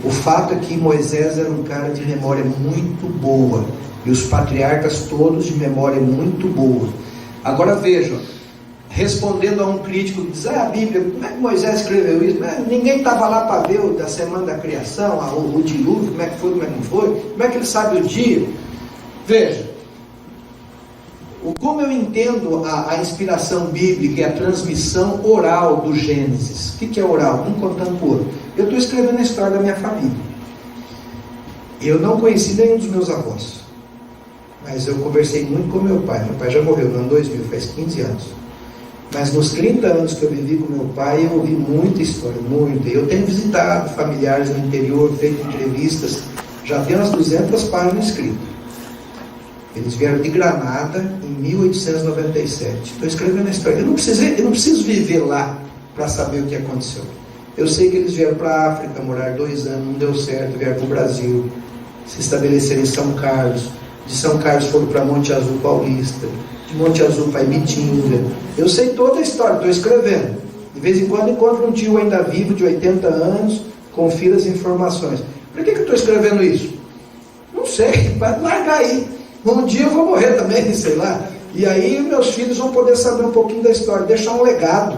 O fato é que Moisés era um cara de memória muito boa, e os patriarcas todos de memória muito boa. Agora vejam, respondendo a um crítico que diz, a Bíblia, como é que Moisés escreveu isso? Ninguém estava lá para ver da semana da criação, o dilúvio, como é que foi, como é que não foi, como é que ele sabe o dia? Veja, como eu entendo a inspiração bíblica e a transmissão oral do Gênesis. O que é oral? Um contando para o outro. Eu estou escrevendo a história da minha família. Eu não conheci nenhum dos meus avós, mas eu conversei muito com meu pai. Meu pai já morreu no ano 2000, faz 15 anos. Mas nos 30 anos que eu vivi com meu pai, eu ouvi muita história, muita. Eu tenho visitado familiares no interior, feito entrevistas, já tenho umas 200 páginas escritas. Eles vieram de Granada em 1897. Estou escrevendo a história. Eu não preciso viver lá para saber o que aconteceu. Eu sei que eles vieram para a África, morar 2 anos, não deu certo, vieram para o Brasil, se estabeleceram em São Carlos. De São Carlos foram para Monte Azul Paulista, de Monte Azul para Ibitinga. Eu sei toda a história, estou escrevendo. De vez em quando encontro um tio ainda vivo, de 80 anos, confiro as informações. Por que eu estou escrevendo isso? Não sei, vai largar aí. Um dia eu vou morrer também, sei lá. E aí meus filhos vão poder saber um pouquinho da história, deixar um legado,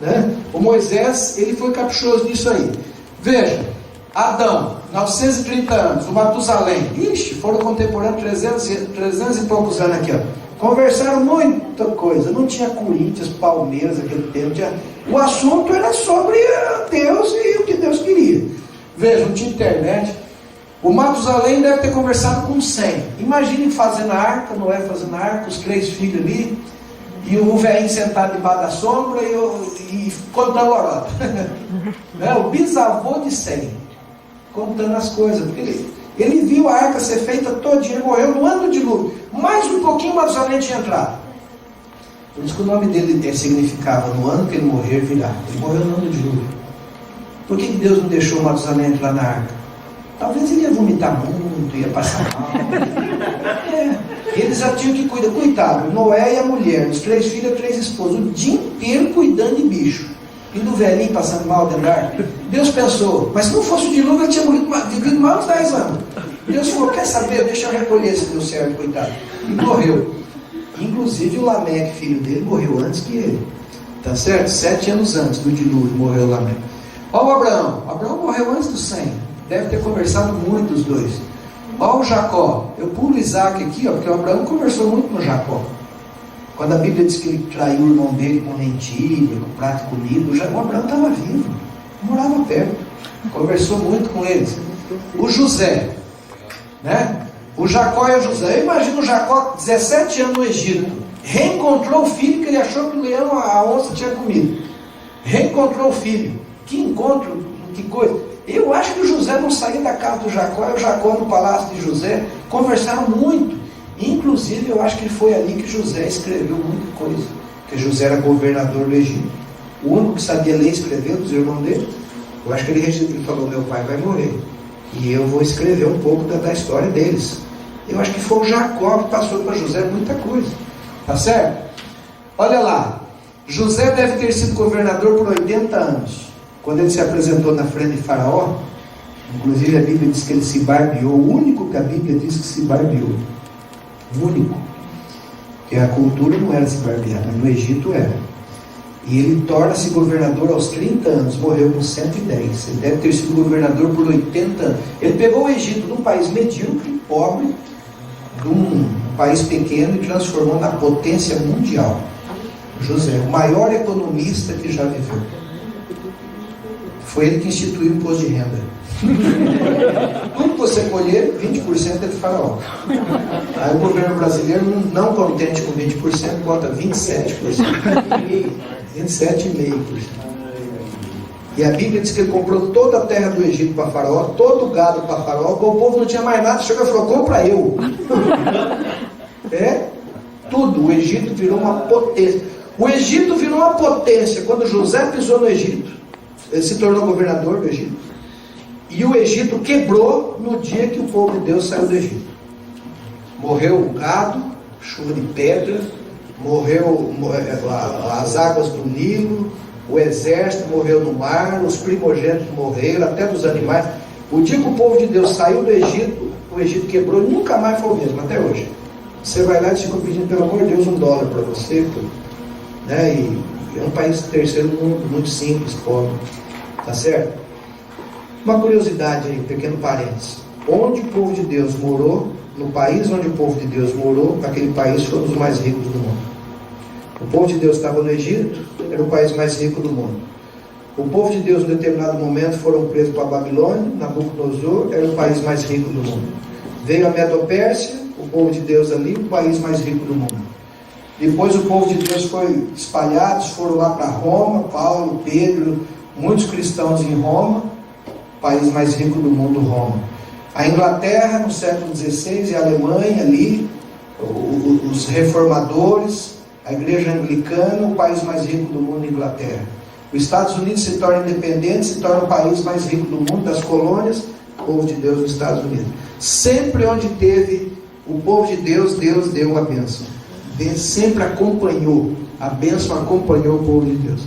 né? O Moisés, ele foi caprichoso nisso aí. Veja, Adão, 930 anos, o Matusalém, foram contemporâneos 300 e poucos anos aqui, ó. Conversaram muita coisa, não tinha Corinthians, Palmeiras naquele tempo, o assunto era sobre Deus e o que Deus queria. Veja, não tinha internet. O Matusalém deve ter conversado com 100. Imagine fazendo a arca, Noé fazendo a arca, os 3 filhos ali, e o velhinho sentado debaixo da sombra e contando lorota. Né? O bisavô de 100, contando as coisas, porque ele viu a arca ser feita todinha, ele morreu no ano do dilúvio. Mais um pouquinho o Matusalém tinha entrado. Por isso que o nome dele significava, no ano que ele morrer, virá. Ele morreu no ano do dilúvio. Por que Deus não deixou o Matusalém entrar na arca? Talvez ele ia vomitar muito, ia passar mal. Eles já tinham que cuidar. Coitado, Noé e a mulher, os 3 filhos e 3 esposas, o dia inteiro cuidando de bicho. E do velhinho passando mal dentro da arca. Deus pensou, mas se não fosse o dilúvio, ele tinha vivido mais uns 10 anos. Deus falou, quer saber? Deixa eu recolher esse meu servo, coitado. E morreu. Inclusive o Lameque, filho dele, morreu antes que ele. Tá certo? 7 anos antes do dilúvio morreu o Lameque. Olha o Abraão. Abraão morreu antes do 100. Deve ter conversado muito os dois. Olha o Jacó. Eu pulo Isaac aqui, ó, porque o Abraão conversou muito com Jacó. Quando a Bíblia diz que ele traiu o irmão dele com lentilha, com prato comido, o Abraão estava vivo, morava perto, conversou muito com eles. O José, né? O Jacó e a José. Eu imagino o Jacó, 17 anos no Egito, reencontrou o filho que ele achou que o leão, a onça tinha comido. Reencontrou o filho. Que encontro, que coisa. Eu acho que o José não saía da casa do Jacó, e o Jacó no palácio de José. Conversaram muito. Inclusive, eu acho que foi ali que José escreveu muita coisa. Porque José era governador do Egito. O único que sabia ler e escrever dos irmãos dele. Eu acho que ele falou: meu pai vai morrer, e eu vou escrever um pouco da história deles. Eu acho que foi o Jacó que passou para José muita coisa. Tá certo? Olha lá. José deve ter sido governador por 80 anos. Quando ele se apresentou na frente de Faraó, inclusive a Bíblia diz que ele se barbeou. O único que a Bíblia diz que se barbeou. O único. Porque a cultura não era se barbear, mas no Egito era. E ele torna-se governador aos 30 anos, morreu com 110. Ele deve ter sido governador por 80 anos. Ele pegou o Egito de um país medíocre, pobre, de um país pequeno, e transformou na potência mundial. José, o maior economista que já viveu. Foi ele que instituiu o imposto de renda. Tudo que você colher, 20% é de Faraó. Aí o governo brasileiro, não contente com 20%, bota 27%. 27,5%. E a Bíblia diz que ele comprou toda a terra do Egito para Faraó, todo o gado para Faraó. O povo não tinha mais nada, chegou e falou: compra eu. Tudo. O Egito virou uma potência. O Egito virou uma potência quando José pisou no Egito. Ele se tornou governador do Egito. E o Egito quebrou no dia que o povo de Deus saiu do Egito. Morreu o gado, chuva de pedra, morreu as águas do Nilo, o exército morreu no mar, os primogênitos morreram, até dos animais. O dia que o povo de Deus saiu do Egito, o Egito quebrou e nunca mais foi o mesmo, até hoje. Você vai lá e fica pedindo, pelo amor de Deus, $1 para você, né? E é um país terceiro mundo, muito simples, pobre. Tá certo? Uma curiosidade aí, pequeno parênteses. Onde o povo de Deus morou, no país onde o povo de Deus morou, aquele país foi um dos mais ricos do mundo. O povo de Deus estava no Egito, era o país mais rico do mundo. O povo de Deus, em determinado momento, foram presos para a Babilônia, Nabucodonosor, era o país mais rico do mundo. Veio a Medo-Pérsia, o povo de Deus ali, o país mais rico do mundo. Depois o povo de Deus foi espalhado, foram lá para Roma, Paulo, Pedro, muitos cristãos em Roma, país mais rico do mundo, Roma. A Inglaterra, no século XVI, e a Alemanha ali, os reformadores, a igreja anglicana, o país mais rico do mundo, Inglaterra. Os Estados Unidos se torna independente, se torna o país mais rico do mundo, das colônias, o povo de Deus nos Estados Unidos. Sempre onde teve o povo de Deus, Deus deu a bênção. Deus sempre acompanhou, a bênção acompanhou o povo de Deus.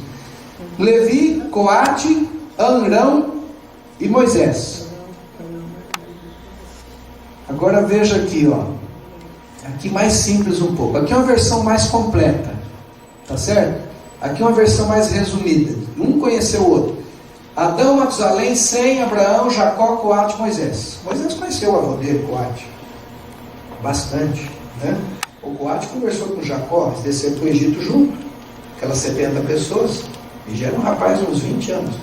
Levi, Coate, Amrão e Moisés. Agora veja aqui, ó. Aqui mais simples um pouco. Aqui é uma versão mais completa. Tá certo? Aqui é uma versão mais resumida. Um conheceu o outro. Adão, Matusalém, Sem, Abraão, Jacó, Coate, Moisés. Moisés conheceu o avô dele, Coate. Bastante, né? O Coate conversou com Jacó, eles desceram para o Egito junto. Aquelas 70 pessoas. E já era um rapaz de uns 20 anos.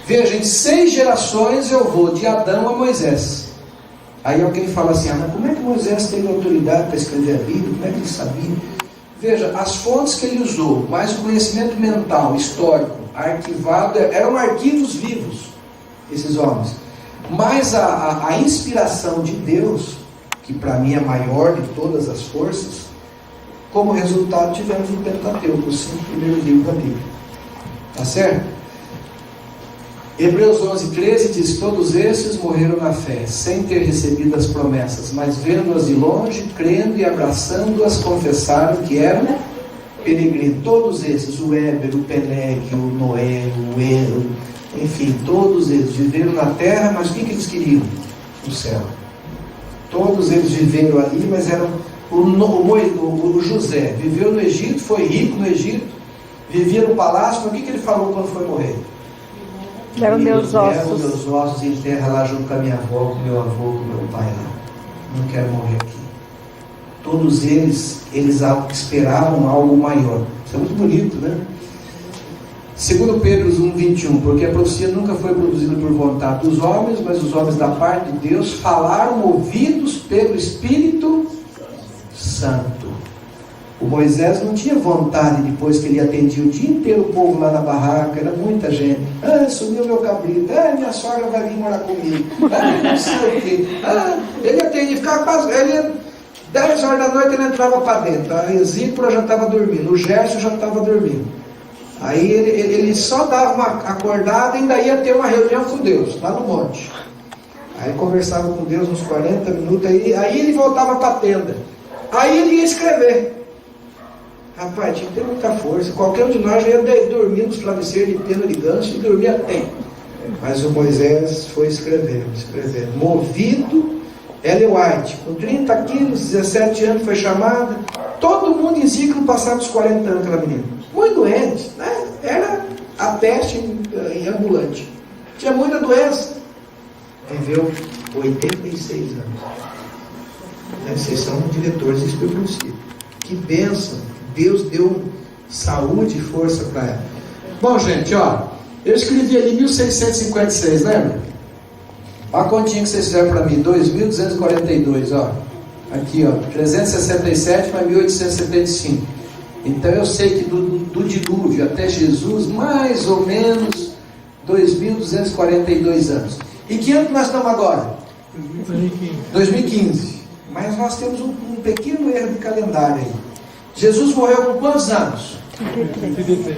Veja, em 6 gerações eu vou de Adão a Moisés. Aí alguém fala assim: mas como é que Moisés teve autoridade para escrever a Bíblia? Como é que ele sabia? Veja, as fontes que ele usou, mais o conhecimento mental, histórico, arquivado, eram arquivos vivos, esses homens. Mas a inspiração de Deus, que para mim é a maior de todas as forças, como resultado tivemos o Pentateuco, os 5 primeiros livros da Bíblia. Tá certo? Hebreus 11:13 diz: todos esses morreram na fé, sem ter recebido as promessas, mas vendo-as de longe, crendo e abraçando-as, confessaram que eram peregrinos. Todos esses, o Éber, o Peleg, o Noé, o Eno, enfim, todos eles viveram na terra, mas o que eles queriam? O céu. Todos eles viveram ali, mas eram o José viveu no Egito, foi rico no Egito, vivia no palácio, mas o que ele falou quando foi morrer? Levo meus ossos. Meus ossos em terra lá junto com a minha avó, com meu avô, com meu pai lá. Não quero morrer aqui. Todos eles esperavam algo maior. Isso é muito bonito, né? 2 Pedro 1,21, porque a profecia nunca foi produzida por vontade dos homens, mas os homens da parte de Deus falaram movidos pelo Espírito Santo. O Moisés não tinha vontade, depois que ele atendia o dia inteiro o povo lá na barraca, era muita gente. Sumiu meu cabrito, minha sogra vai vir morar comigo, não sei o quê. Ele atendia, ficava quase, 10 horas da noite ele entrava para dentro, a Exípora já estava dormindo, o Gerson já estava dormindo. Aí ele só dava uma acordada e ainda ia ter uma reunião com Deus, lá no monte. Aí conversava com Deus uns 40 minutos, aí ele voltava para a tenda. Aí ele ia escrever. Rapaz, tinha que ter muita força. Qualquer um de nós já ia dormir nos travesseiros de pena de ganso e dormia até. Mas o Moisés foi escrevendo. Movido, Ellen White, com 30 quilos, 17 anos, foi chamada. Todo mundo em ciclo passava dos 40 anos, aquela menina. Muito doente, né? Era a peste em ambulante. Tinha muita doença. Viveu 86 anos. Vocês são diretores espirituais. Que bênção. Deus deu saúde e força para ela. Bom, gente, ó, eu escrevi ali 1656, lembra? Olha a continha que vocês fizeram para mim, 2.242, ó. Aqui, ó, 367 mais 1875. Então eu sei que do dilúvio até Jesus, mais ou menos 2.242 anos. E que ano nós estamos agora? 2015. Mas nós temos um pequeno erro de calendário aí. Jesus morreu com quantos anos?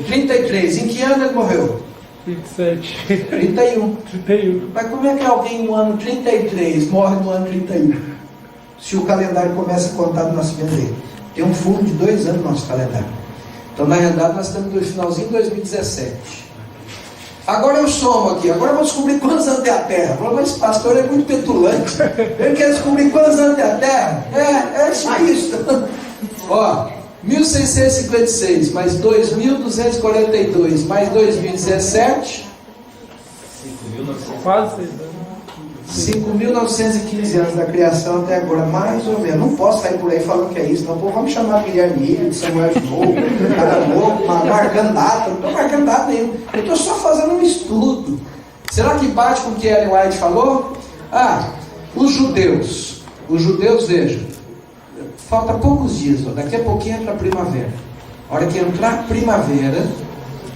33. Em que ano ele morreu? 27. 31. 31. Mas como é que alguém no ano 33 morre no ano 31? Se o calendário começa a contar do nascimento dele. Tem um fundo de 2 anos no nosso calendário. Então, na realidade, nós estamos no finalzinho de 2017. Agora eu somo aqui. Agora eu vou descobrir quantos anos tem a Terra. Mas esse pastor é muito petulante. Ele quer descobrir quantos anos tem a Terra? É só isso. Ó, 1656 mais 2.242 mais 2017, Quase 6 anos. 5.915 anos da criação até agora, mais ou menos. Não posso sair por aí falando que é isso, não. Pô, vamos chamar Guilherme Ilha, de Samuel de novo, cara louco, marcando data. Não estou marcando data nenhuma. Eu estou só fazendo um estudo. Será que bate com o que Ellen White falou? Os judeus, veja, falta poucos dias, ó, daqui a pouquinho entra a primavera. A hora que entrar a primavera,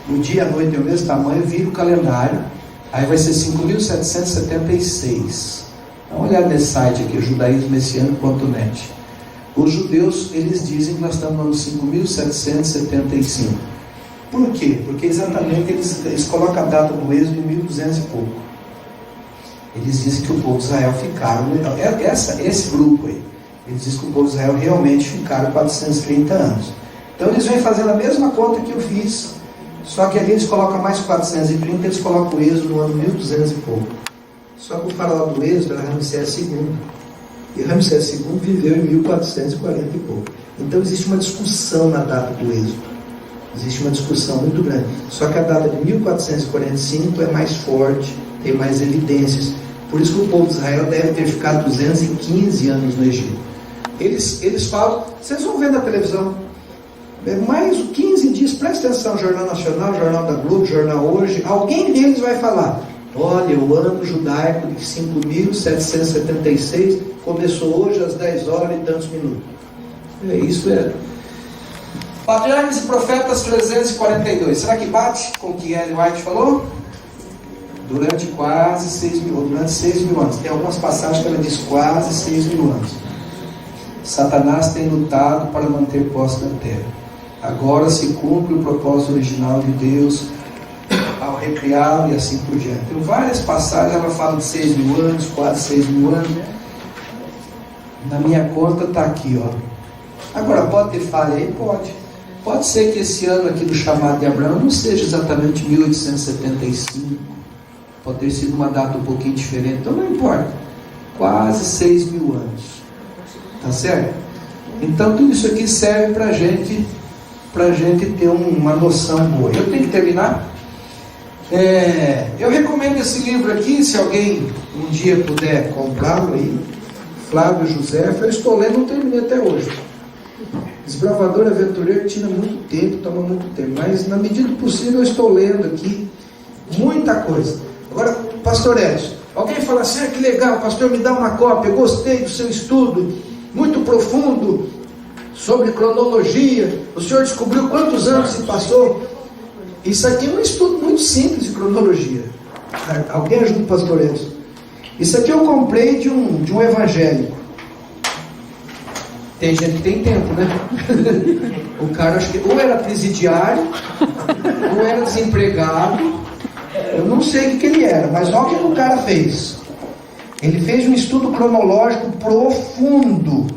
o dia e a noite é o mesmo tamanho, vira o calendário, aí vai ser 5.776. Dá uma olhada nesse site aqui, judaísmomessiano.net. Os judeus, eles dizem que nós estamos no ano 5.775. Por quê? Porque exatamente eles colocam a data do êxodo em 1200 e pouco. Eles dizem que o povo de Israel ficaram, esse grupo aí, eles dizem que o povo de Israel realmente ficaram 430 anos. Então eles vêm fazendo a mesma conta que eu fiz, só que ali eles colocam mais 430, eles colocam o êxodo no ano 1200 e pouco. Só que o faraó do êxodo era Ramsés II. E Ramsés II viveu em 1440 e pouco. Então existe uma discussão na data do êxodo. Existe uma discussão muito grande. Só que a data de 1445 é mais forte, tem mais evidências. Por isso que o povo de Israel deve ter ficado 215 anos no Egito. Eles falam, vocês vão ver na televisão, mais 15 dias, presta atenção, Jornal Nacional, Jornal da Globo, Jornal Hoje, alguém deles vai falar, olha, o ano judaico de 5.776 começou hoje às 10 horas e tantos minutos. Isso é. Patriarcas e Profetas 342, será que bate com o que Ellen White falou? Durante quase 6 mil anos. Tem algumas passagens que ela diz quase 6 mil anos. Satanás tem lutado para manter posse da terra. Agora se cumpre o propósito original de Deus ao recriá-lo e assim por diante. Tem várias passagens, ela fala de 6 mil anos, quase 6 mil anos. Na minha conta está aqui, ó. Agora pode ter falha aí? Pode. Pode ser que esse ano aqui do chamado de Abraão não seja exatamente 1875. Pode ter sido uma data um pouquinho diferente. Então não importa. Quase 6 mil anos. Tá certo? Então tudo isso aqui serve para gente ter uma noção boa. Eu tenho que terminar. Eu recomendo esse livro aqui, se alguém um dia puder comprá-lo aí. Flávio José, eu estou lendo, não terminei até hoje. Desbravador, aventureiro, tira muito tempo, toma muito tempo. Mas na medida do possível eu estou lendo aqui muita coisa. Agora, pastor Edson, alguém fala assim, que legal, pastor, me dá uma cópia, eu gostei do seu estudo, muito profundo, sobre cronologia, o senhor descobriu quantos anos se passou? Isso aqui é um estudo muito simples de cronologia. Alguém ajuda o pastor Edson? Isso aqui eu comprei de um evangélico. Tem gente que tem tempo, né? O cara, acho que ou era presidiário, ou era desempregado. Eu não sei o que ele era, mas olha o que o cara fez. Ele fez um estudo cronológico profundo.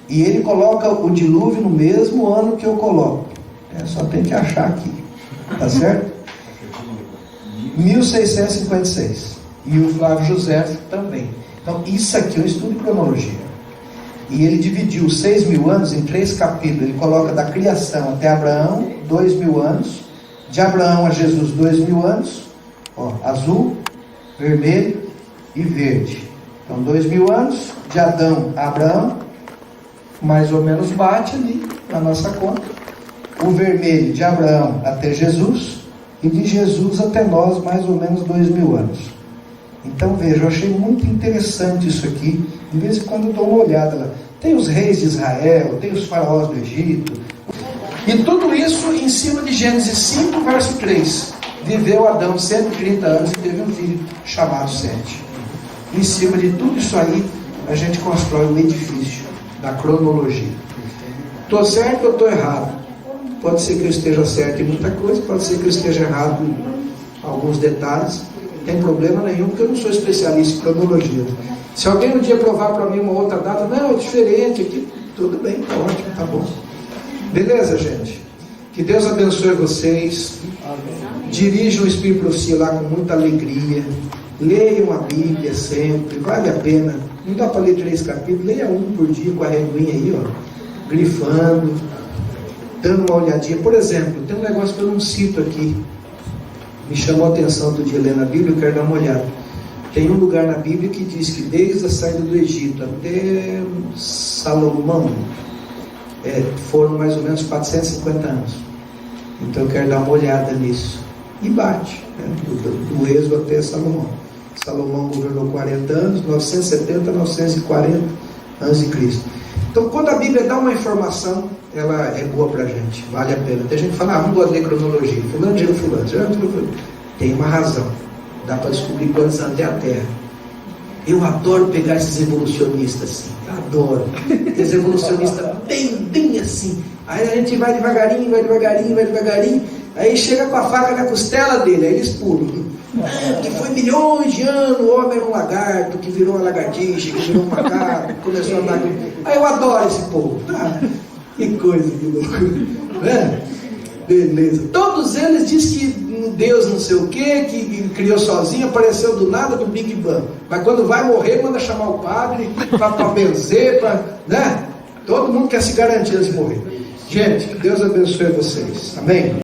E ele coloca o dilúvio no mesmo ano que eu coloco. Só tem que achar aqui. Tá certo? 1656. E o Flávio José também. Então, isso aqui é um estudo de cronologia. E ele dividiu 6.000 anos em 3 capítulos. Ele coloca da criação até Abraão, 2.000 anos. De Abraão a Jesus, 2.000 anos. Ó, azul, vermelho e verde. Então, 2.000 anos. De Adão a Abraão, mais ou menos bate ali na nossa conta. O vermelho de Abraão até Jesus. E de Jesus até nós, mais ou menos 2.000 anos. Então veja, eu achei muito interessante isso aqui. De vez em quando eu dou uma olhada lá. Tem os reis de Israel, tem os faraós do Egito. E tudo isso em cima de Gênesis 5, verso 3. Viveu Adão 130 anos e teve um filho chamado Sete. Em cima de tudo isso aí, a gente constrói um edifício da cronologia. Estou certo ou estou errado? Pode ser que eu esteja certo em muita coisa, pode ser que eu esteja errado em alguns detalhes. Não tem problema nenhum, porque eu não sou especialista em cronologia. Se alguém um dia provar para mim uma outra data, não, é diferente aqui, tudo bem, tá ótimo, tá bom. Beleza, gente? Que Deus abençoe vocês. Dirijam o Espírito Profecia lá com muita alegria. Leiam a Bíblia sempre, vale a pena. Não dá para ler 3 capítulos, leia um por dia com a reguinha aí, ó, grifando, dando uma olhadinha. Por exemplo, tem um negócio que eu não cito aqui, me chamou a atenção do dia lendo a Bíblia, eu quero dar uma olhada. Tem um lugar na Bíblia que diz que desde a saída do Egito até Salomão foram mais ou menos 450 anos. Então eu quero dar uma olhada nisso. E bate, né? do Êxodo até Salomão. Salomão governou 40 anos, 970 a 940 a.C. Então, quando a Bíblia dá uma informação, ela é boa para a gente, vale a pena. Tem gente que fala, não gosto de ler cronologia, fulano de fulano. Tem uma razão, dá para descobrir quantos anos é a Terra. Eu adoro pegar esses evolucionistas assim, adoro. Esses evolucionistas bem assim. Aí a gente vai devagarinho, aí chega com a faca na costela dele, aí eles pulam. Que foi milhões de anos, o homem era um lagarto, que virou uma lagartixa, que virou um macaco, que começou a andar. Aí eu adoro esse povo. Que coisa de louco. Beleza. Todos eles dizem que Deus não sei o que criou sozinho, apareceu do nada do Big Bang. Mas quando vai morrer, manda chamar o padre para benzer, né? Todo mundo quer se garantir antes de morrer. Gente, que Deus abençoe vocês. Amém?